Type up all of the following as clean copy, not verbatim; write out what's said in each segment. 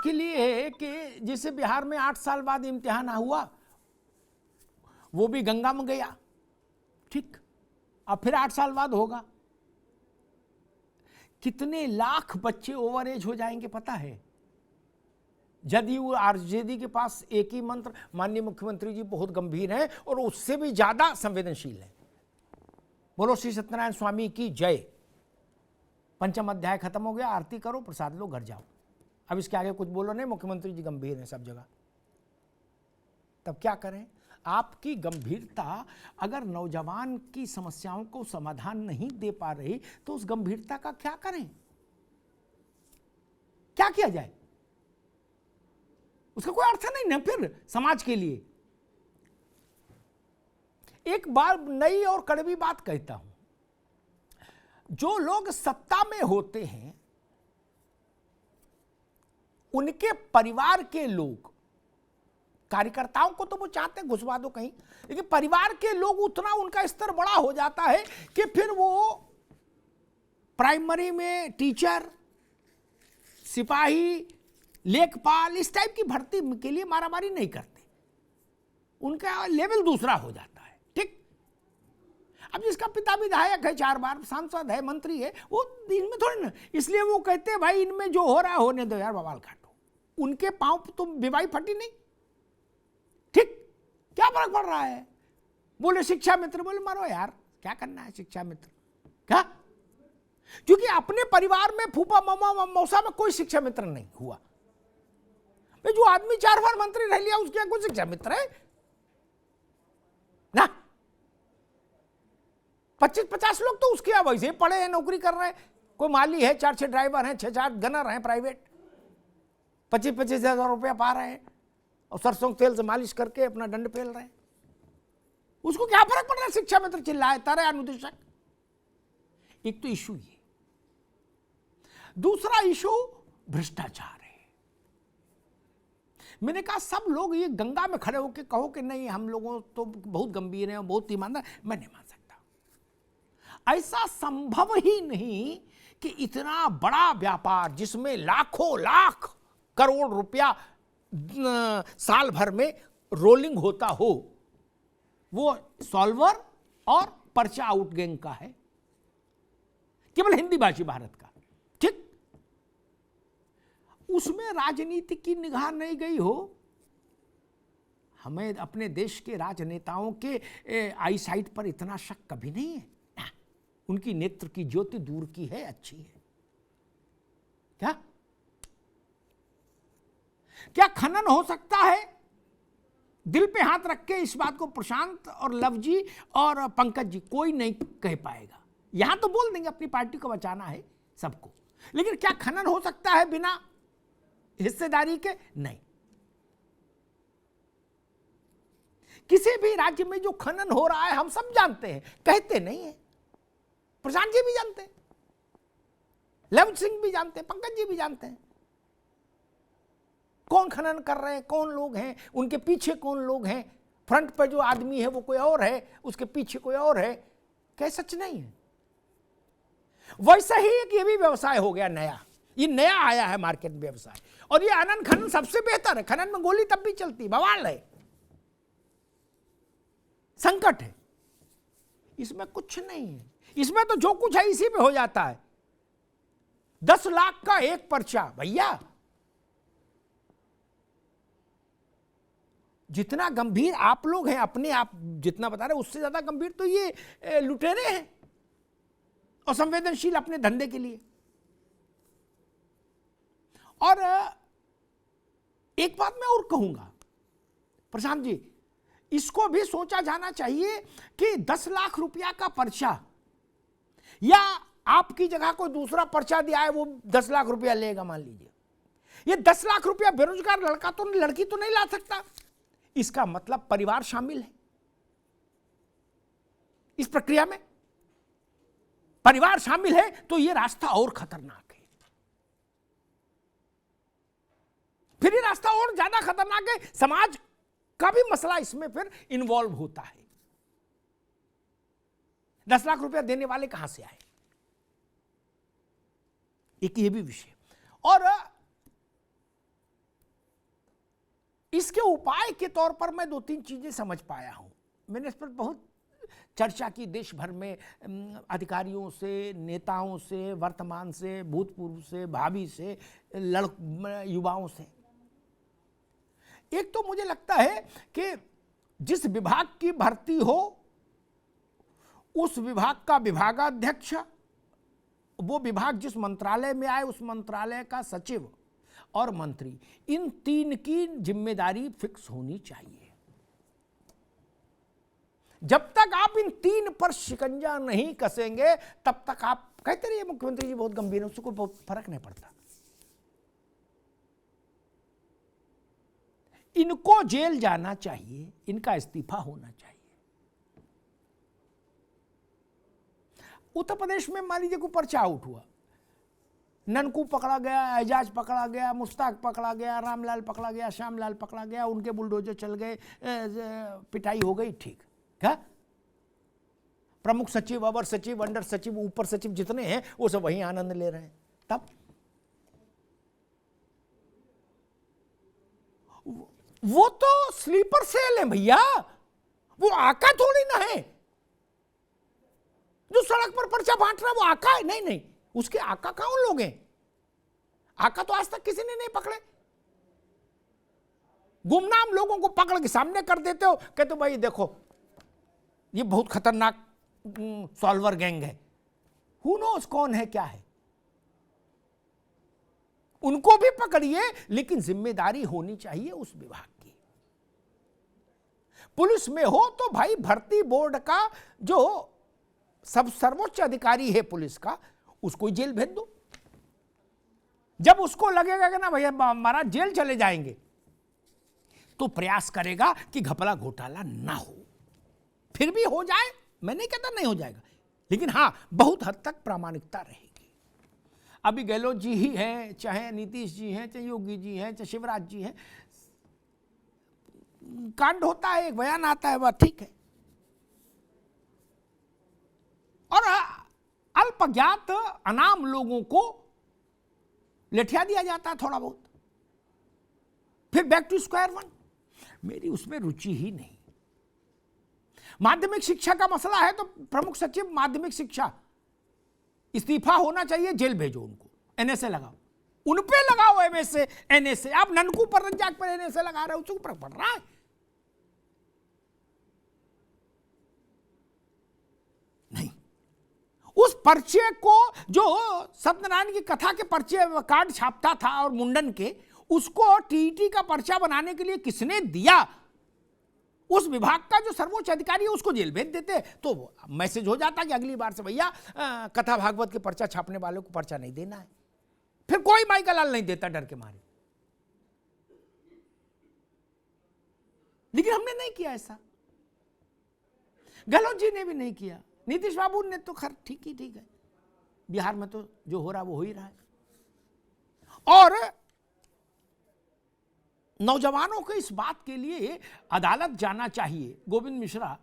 मुश्किल ये है कि जैसे बिहार में 8 साल बाद इम्तिहान हुआ, वो भी गंगा में गया, ठीक, अब फिर 8 साल बाद होगा। कितने लाख बच्चे ओवर एज हो जाएंगे पता है? जदयू आरजेडी के पास एक ही मंत्र, माननीय मुख्यमंत्री जी बहुत गंभीर हैं और उससे भी ज्यादा संवेदनशील है। बोलो श्री सत्यनारायण स्वामी की जय। पंचम अध्याय खत्म हो गया, आरती करो, प्रसाद लो, घर जाओ। अब इसके आगे कुछ बोलो नहीं, मुख्यमंत्री जी गंभीर हैं सब जगह। तब क्या करें? आपकी गंभीरता अगर नौजवान की समस्याओं को समाधान नहीं दे पा रही तो उस गंभीरता का क्या करें? क्या किया जाए? उसका कोई अर्थ नहीं ना फिर समाज के लिए। एक बार नई और कड़वी बात कहता हूं, जो लोग सत्ता में होते हैं उनके परिवार के लोग, कार्यकर्ताओं को तो वो चाहते हैं घुसवा दो कहीं, लेकिन परिवार के लोग उतना उनका स्तर बड़ा हो जाता है कि फिर वो प्राइमरी में टीचर, सिपाही, लेखपाल इस टाइप की भर्ती के लिए मारामारी नहीं करते, उनका लेवल दूसरा हो जाता है, ठीक। अब जिसका पिता विधायक है, 4 बार सांसद है, मंत्री है, वो इनमें थोड़ी ना, इसलिए वो कहते हैं भाई इनमें जो हो रहा है होने दो यार, बवाल काटो। उनके पांव तो विवाही फटी नहीं, ठीक, क्या फर्क पड़ रहा है? बोले शिक्षा मित्र, बोले मारो यार, क्या करना है शिक्षा मित्र, क्या? क्योंकि अपने परिवार में फूफा मामा मौसा में कोई शिक्षा मित्र नहीं हुआ। जो आदमी 4 बार मंत्री रह लिया उसके कोई शिक्षा मित्र है ना? 25-50 लोग तो उसके वैसे ही पढ़े हैं, नौकरी कर रहे हैं, कोई माली है, 4-6 ड्राइवर हैं, 6-4 गनर हैं प्राइवेट, 25-25 हजार रुपया पा रहे हैं और सरसों तेल से मालिश करके अपना दंड फेल रहे हैं। उसको क्या फर्क पड़ रहा है शिक्षा मित्र चिल्लाए तारे अनुदेशक? एक तो इशू ये, दूसरा इशू भ्रष्टाचार है। मैंने कहा सब लोग ये गंगा में खड़े होकर कहो कि नहीं हम लोगों तो बहुत गंभीर हैं, बहुत ईमानदार, मैं नहीं मान सकता। ऐसा संभव ही नहीं कि इतना बड़ा व्यापार जिसमें लाखों लाख करोड़ रुपया साल भर में रोलिंग होता हो, वो सॉल्वर और पर्चा आउट गैंग का है, केवल हिंदी भाषी भारत का, ठीक। उसमें राजनीति की निगाह नहीं गई हो। हमें अपने देश के राजनेताओं के आई साइट पर इतना शक कभी नहीं है ना, उनकी नेत्र की ज्योति दूर की है, अच्छी है। क्या खनन हो सकता है? दिल पे हाथ रख के इस बात को प्रशांत और लव जी और पंकज जी कोई नहीं कह पाएगा। यहां तो बोल देंगे अपनी पार्टी को बचाना है सबको, लेकिन क्या खनन हो सकता है बिना हिस्सेदारी के? नहीं। किसी भी राज्य में जो खनन हो रहा है हम सब जानते हैं, कहते नहीं है। प्रशांत जी भी जानते हैं, लव सिंह भी जानते हैं, पंकज जी भी जानते हैं कौन खनन कर रहे हैं, कौन लोग हैं, उनके पीछे कौन लोग हैं। फ्रंट पर जो आदमी है वो कोई और है, उसके पीछे कोई और है। क्या सच नहीं है? वैसा ही एक ये भी व्यवसाय हो गया नया, ये नया आया है मार्केट में व्यवसाय, और ये अनंत खनन सबसे बेहतर है। खनन में गोली तब भी चलती, बवाल है, संकट है। इसमें कुछ नहीं है, इसमें तो जो कुछ है इसी पे हो जाता है। 10 लाख का एक पर्चा, भैया जितना गंभीर आप लोग हैं अपने आप जितना बता रहे उससे ज्यादा गंभीर तो ये लुटेरे हैं और संवेदनशील अपने धंधे के लिए। और एक बात मैं और कहूंगा प्रशांत जी, इसको भी सोचा जाना चाहिए कि 10 लाख रुपया का पर्चा, या आपकी जगह कोई दूसरा पर्चा दिया है वो 10 लाख रुपया लेगा, मान लीजिए ये 10 लाख रुपया बेरोजगार लड़की तो नहीं ला सकता। इसका मतलब परिवार शामिल है इस प्रक्रिया में। परिवार शामिल है तो यह रास्ता और खतरनाक है, फिर ये रास्ता और ज्यादा खतरनाक है। समाज का भी मसला इसमें फिर इन्वॉल्व होता है। 10 लाख रुपया देने वाले कहां से आए, एक ये भी विषय। और इसके उपाय के तौर पर मैं 2-3 चीजें समझ पाया हूं। मैंने इस पर बहुत चर्चा की देश भर में, अधिकारियों से, नेताओं से, वर्तमान से, भूतपूर्व से, भावी से, युवाओं से। एक तो मुझे लगता है कि जिस विभाग की भर्ती हो उस विभाग का विभागाध्यक्ष, वो विभाग जिस मंत्रालय में आए उस मंत्रालय का सचिव और मंत्री, इन 3 की जिम्मेदारी फिक्स होनी चाहिए। जब तक आप इन 3 पर शिकंजा नहीं कसेंगे तब तक आप कहते रहिए मुख्यमंत्री जी बहुत गंभीर है, उसको बहुत फर्क नहीं पड़ता। इनको जेल जाना चाहिए, इनका इस्तीफा होना चाहिए। उत्तर प्रदेश में मान लीजिए कोई पर्चा आउट हुआ, ननकू पकड़ा गया, एजाज पकड़ा गया, मुश्ताक पकड़ा गया, रामलाल पकड़ा गया, श्यामलाल पकड़ा गया, उनके बुलडोजर चल गए, पिटाई हो गई, ठीक। क्या प्रमुख सचिव, अवर सचिव, अंडर सचिव, ऊपर सचिव जितने हैं वो सब वहीं आनंद ले रहे हैं। तब वो तो स्लीपर सेल है भैया, वो आका थोड़ी ना है। जो सड़क पर पर्चा बांट रहा है वो आका है? नहीं, उसके आका कौन लोग हैं? आका तो आज तक किसी ने नहीं पकड़े। गुमनाम लोगों को पकड़ के सामने कर देते हो, कहते भाई देखो ये बहुत खतरनाक सॉल्वर गैंग है। हु नोस कौन है क्या है। उनको भी पकड़िए, लेकिन जिम्मेदारी होनी चाहिए उस विभाग की। पुलिस में हो तो भाई भर्ती बोर्ड का जो सब सर्वोच्च अधिकारी है पुलिस का, उसको जेल भेज दो। जब उसको लगेगा कि ना भैया हमारा जेल चले जाएंगे, तो प्रयास करेगा कि घपला घोटाला ना हो। फिर भी हो जाए, मैं नहीं कहता नहीं हो जाएगा, लेकिन हां बहुत हद तक प्रामाणिकता रहेगी। अभी गहलोत जी ही हैं, चाहे नीतीश जी हैं, चाहे योगी जी हैं, चाहे शिवराज जी हैं, कांड होता है, एक बयान आता है, वह ठीक है। और अल्पज्ञात अनाम लोगों को लेठिया दिया जाता है थोड़ा बहुत, फिर बैक टू स्क्वायर वन। मेरी उसमें रुचि ही नहीं। माध्यमिक शिक्षा का मसला है तो प्रमुख सचिव माध्यमिक शिक्षा, इस्तीफा होना चाहिए, जेल भेजो उनको, एनएसए लगाओ, उन पे लगाओ एमएसए एनएसए। आप ननकू पर रंजाक पर एनएसए लगा रहे हो, उसको फर्क पड़ रहा है? नहीं। उस पर्चे को जो सत्यनारायण की कथा के पर्चे कार्ड छापता था और मुंडन के, उसको टीईटी का पर्चा बनाने के लिए किसने दिया? उस विभाग का जो सर्वोच्च अधिकारी है उसको जेल भेज देते, तो मैसेज हो जाता कि अगली बार से भैया कथा भागवत के पर्चा छापने वालों को पर्चा नहीं देना है। फिर कोई माई का लाल नहीं देता डर के मारे। लेकिन हमने नहीं किया ऐसा, गहलोत जी ने भी नहीं किया, नीतीश बाबू ने तो खैर ठीक है, बिहार में तो जो हो रहा वो हो ही रहा है। और नौजवानों को इस बात के लिए अदालत जाना चाहिए। गोविंद मिश्रा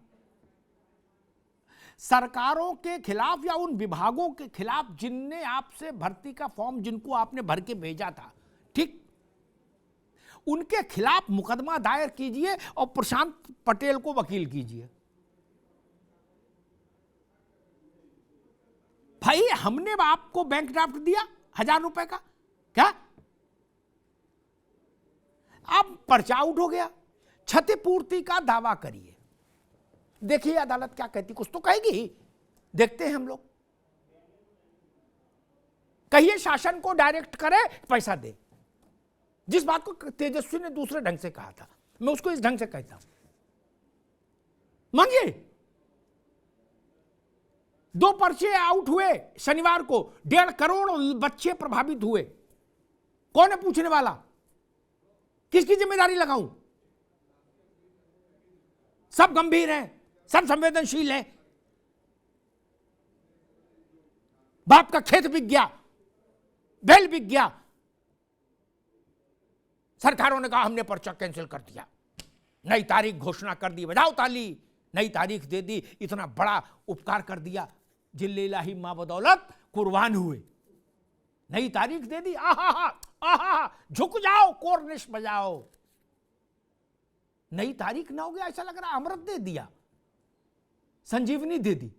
सरकारों के खिलाफ या उन विभागों के खिलाफ जिनने आपसे भर्ती का फॉर्म, जिनको आपने भर के भेजा था, ठीक, उनके खिलाफ मुकदमा दायर कीजिए और प्रशांत पटेल को वकील कीजिए। भाई हमने आपको बैंक ड्राफ्ट दिया 1000 रुपए का, क्या आप पर्चा आउट हो गया, क्षतिपूर्ति का दावा करिए। देखिए अदालत क्या कहती, कुछ तो कहेगी ही, देखते हैं हम लोग। कहिए शासन को डायरेक्ट करे, पैसा दे। जिस बात को तेजस्वी ने दूसरे ढंग से कहा था, मैं उसको इस ढंग से कहता हूं, मांगिए। 2 पर्चे आउट हुए शनिवार को, 1.5 करोड़ बच्चे प्रभावित हुए। कौन है पूछने वाला? किसकी जिम्मेदारी लगाऊं? सब गंभीर हैं, सब संवेदनशील हैं। बाप का खेत बिक गया, बैल बिक गया, सरकारों ने कहा हमने पर्चा कैंसिल कर दिया, नई तारीख घोषणा कर दी, बजाओ ताली, नई तारीख दे दी, इतना बड़ा उपकार कर दिया, जिल्ले इलाही मां बदौलत कुर्बान हुए, नई तारीख दे दी, आहा आहा, झुक जाओ, कोर्निश बजाओ। नई तारीख ना हो गया, ऐसा लग रहा अमृत दे दिया, संजीवनी दे दी।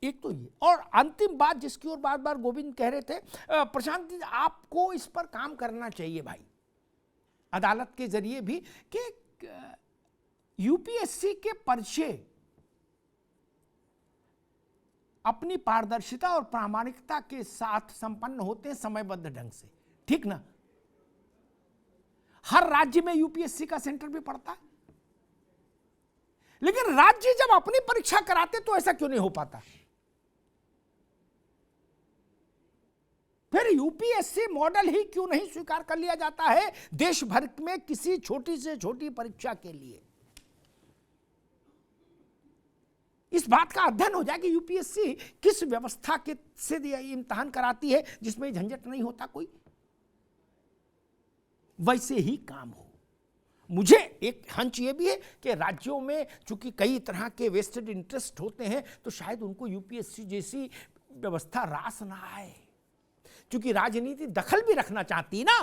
एक तो ये, और अंतिम बात जिसकी ओर बार बार गोविंद कह रहे थे, प्रशांत जी आपको इस पर काम करना चाहिए भाई, अदालत के जरिए भी, कि यूपीएससी के परिचय अपनी पारदर्शिता और प्रामाणिकता के साथ संपन्न होते हैं समयबद्ध ढंग से, ठीक ना। हर राज्य में यूपीएससी का सेंटर भी पड़ता है, लेकिन राज्य जब अपनी परीक्षा कराते तो ऐसा क्यों नहीं हो पाता? फिर यूपीएससी मॉडल ही क्यों नहीं स्वीकार कर लिया जाता है देश भर में किसी छोटी से छोटी परीक्षा के लिए? इस बात का अध्ययन हो जाए कि यूपीएससी किस व्यवस्था के से इम्तिहान कराती है जिसमें झंझट नहीं होता कोई, वैसे ही काम हो। मुझे एक हंच ये भी है कि राज्यों में चूंकि कई तरह के वेस्टेड इंटरेस्ट होते हैं, तो शायद उनको यूपीएससी जैसी व्यवस्था रास ना आए, क्योंकि राजनीति दखल भी रखना चाहती ना।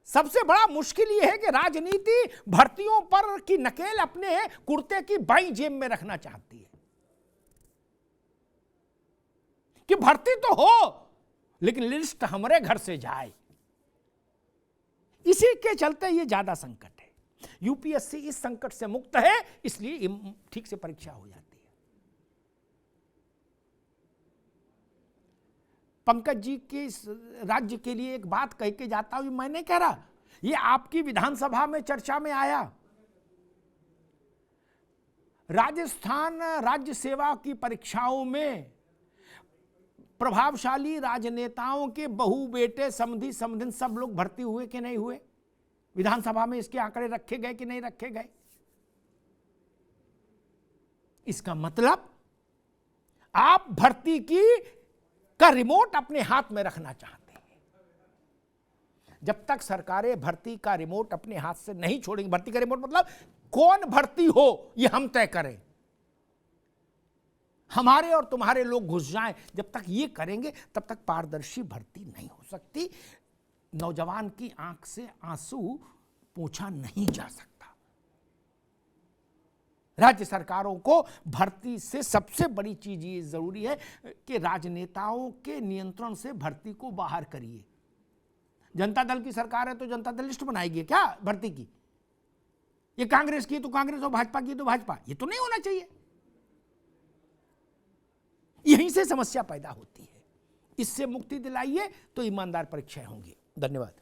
सबसे बड़ा मुश्किल यह है कि राजनीति भर्तियों पर की नकेल अपने कुर्ते की बाईं जेब में रखना चाहती है, कि भर्ती तो हो लेकिन लिस्ट हमारे घर से जाए। इसी के चलते ये ज्यादा संकट है। यूपीएससी इस संकट से मुक्त है, इसलिए ठीक से परीक्षा हो जाती है। पंकज जी के राज्य के लिए एक बात कह के जाता हूं, मैं नहीं कह रहा, ये आपकी विधानसभा में चर्चा में आया। राजस्थान राज्य सेवा की परीक्षाओं में प्रभावशाली राजनेताओं के बहू बेटे समधी समधिन सब लोग भर्ती हुए कि नहीं हुए? विधानसभा में इसके आंकड़े रखे गए कि नहीं रखे गए? इसका मतलब आप भर्ती का रिमोट अपने हाथ में रखना चाहते हैं। जब तक सरकारें भर्ती का रिमोट अपने हाथ से नहीं छोड़ेंगी, भर्ती का रिमोट मतलब कौन भर्ती हो ये हम तय करें, हमारे और तुम्हारे लोग घुस जाएं, जब तक ये करेंगे तब तक पारदर्शी भर्ती नहीं हो सकती। नौजवान की आंख से आंसू पोंछा नहीं जा सकता। राज्य सरकारों को भर्ती से सबसे बड़ी चीज ये जरूरी है कि राजनेताओं के नियंत्रण से भर्ती को बाहर करिए। जनता दल की सरकार है तो जनता दल लिस्ट बनाएगी क्या भर्ती की? ये कांग्रेस की तो कांग्रेस और भाजपा की तो भाजपा, ये तो नहीं होना चाहिए। यहीं से समस्या पैदा होती है। इससे मुक्ति दिलाइए तो ईमानदार परीक्षाएं होंगी। धन्यवाद।